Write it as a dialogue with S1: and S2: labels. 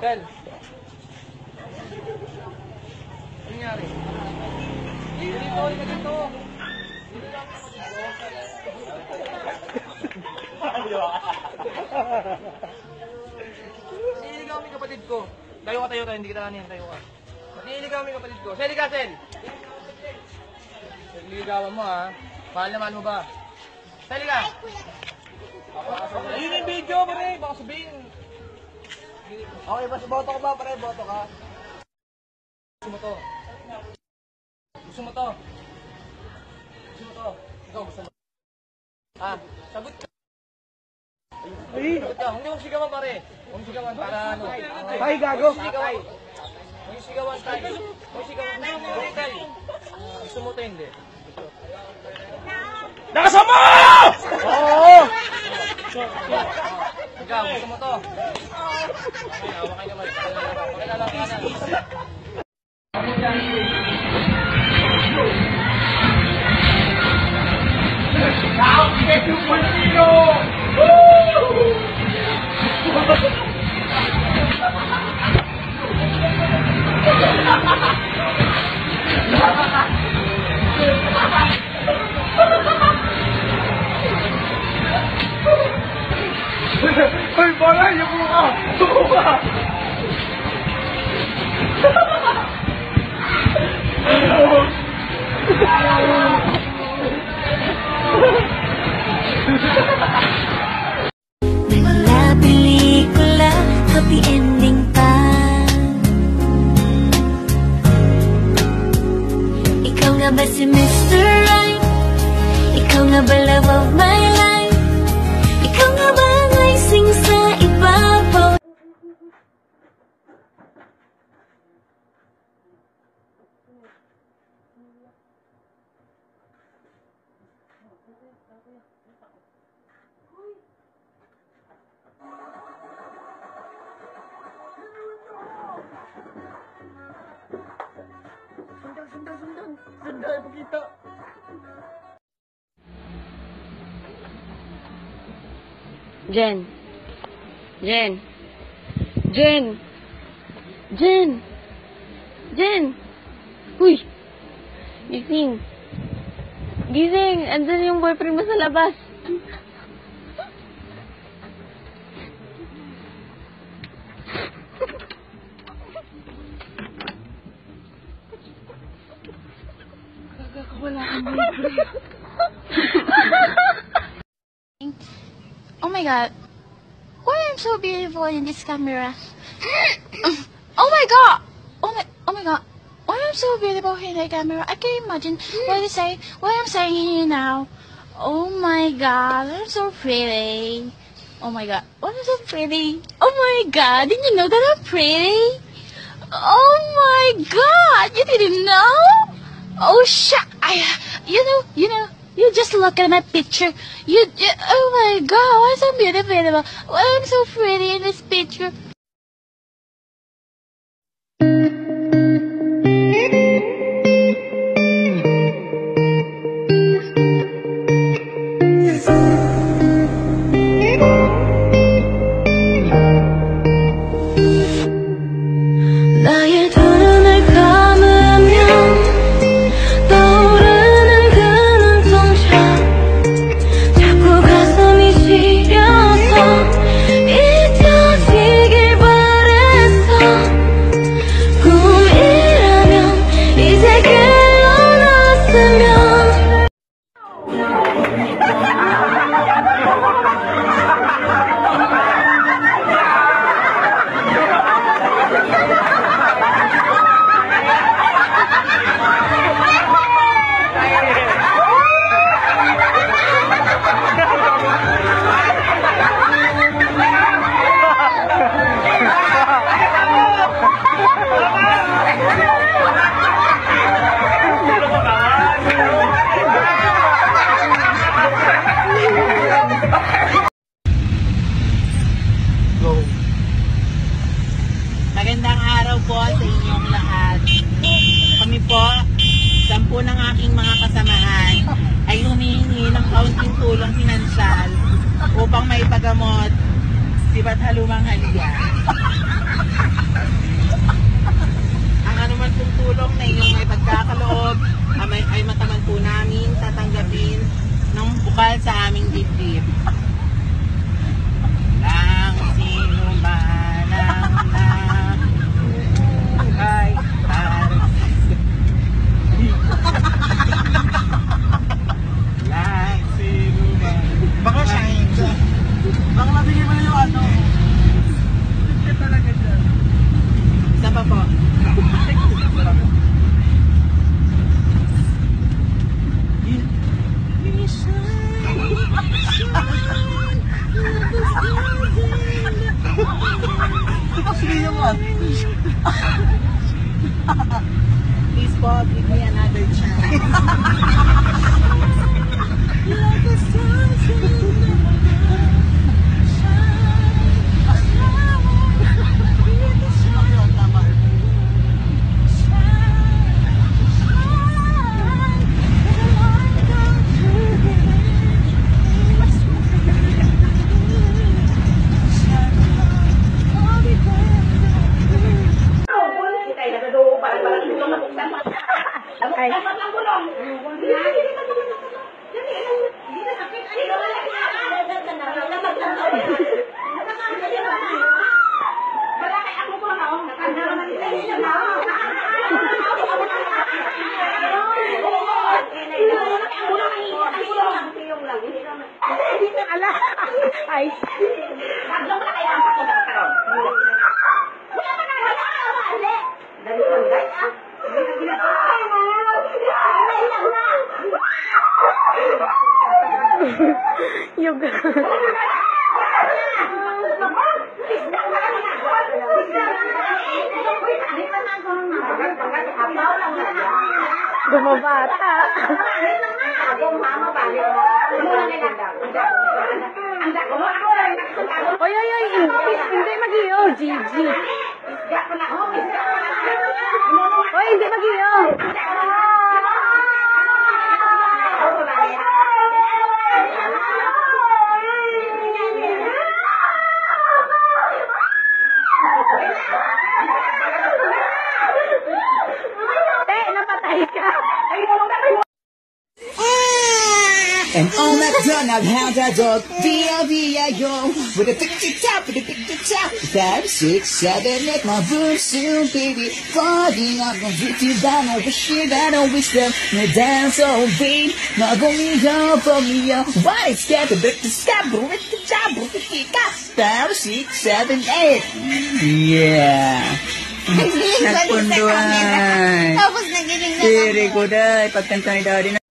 S1: Kel. Ano nangyari? Dito. Niligaw kami kapatid ko. Tayo ka, hindi kita kanin, tayo ka. Niligaw kami kapatid ko. Seli ka, Sel! Niligawan mo ha. Mahal naman mo ba? Seli ka! Ayun yung video, pare. Baka sabihin. Okay, basta boto ka ba, pare? Boto ka. Gusto mo to? Gusto mo to? Ikaw, gusto mo? Sagot ka. Sagot ka. Hindi mong sigawan, pare. Huwag mong sigawan para ano.
S2: Tay, gago.
S1: Huwag sigawan tayo. Huwag sigawan tayo. Hindi tayo. Gusto mo to, hindi.
S2: Nakasama! Oo!
S1: Ikaw, gusto mo to? Okay naman. Pakilala ka na.
S2: Now, get to Pacino! Hoy, bola! Yung mukha! Mukha!
S3: Wala pelikula, happy ending pa. Ikaw nga ba si Mr. Right? Ikaw nga ba love of my life? Ikaw nga ba ang icing sa ibabaw?
S2: Sandal, pakita.
S4: Jen. Uy! Gising! Andun yung boyfriend mo sa labas. Wala kang boyfriend.
S3: Oh my god. Why I'm so beautiful in this camera? Oh my god! Oh my god. Why I'm so beautiful in the camera? I can't imagine what I'm saying here now. Oh my god, I'm so pretty. Oh my god, I'm so pretty. Oh my god, didn't you know that I'm pretty? Oh my god, you didn't know? Oh shit, you just look at my picture. Oh my god, I'm so beautiful. I'm so pretty in this picture. 나의 두 눈을 감으면 떠오르는 그 눈동자 자꾸 가슴이 시려서 잊혀지길 바랬어 꿈이라면 이제 깨어났으면
S5: Magandang araw po sa inyong lahat. Kami po, 10 ng aking mga kasamahan, ay humihingi ng kaunting tulong pinansyal upang maipagamot Di ba't halumang haliya? Ang anuman pong tulong na inyong may pagkakaloob ay mataman po namin tatanggapin ng bukal sa aming dibdib. Lang sino man ang nabuhay para lang sino man.
S1: Baka siya. Baka nabigyan mo na yung ano. Hindi talaga dyan.
S5: Isa pa po.
S1: Sige naman.
S5: Please po, give me another chance.
S4: Bumabata. Oy, hindi mag-iyo, Gigi. Oy, hindi mag-iyo. Napatay ka.
S5: And all McDonald had a dog, V-O-V-I-O, with a picture top, 5, 6, 7, 8, my boom soon, baby, falling on the beauty down, I wish you that I wisdom, no dance, oh, babe, no, for me, why it's got to break the sky, break the job, break the kick, 5, 6, 7, 8, yeah. Nagpunduan.
S3: Tapos nagiling na
S5: Tiri ko dahil, pagkanta ni daddy na.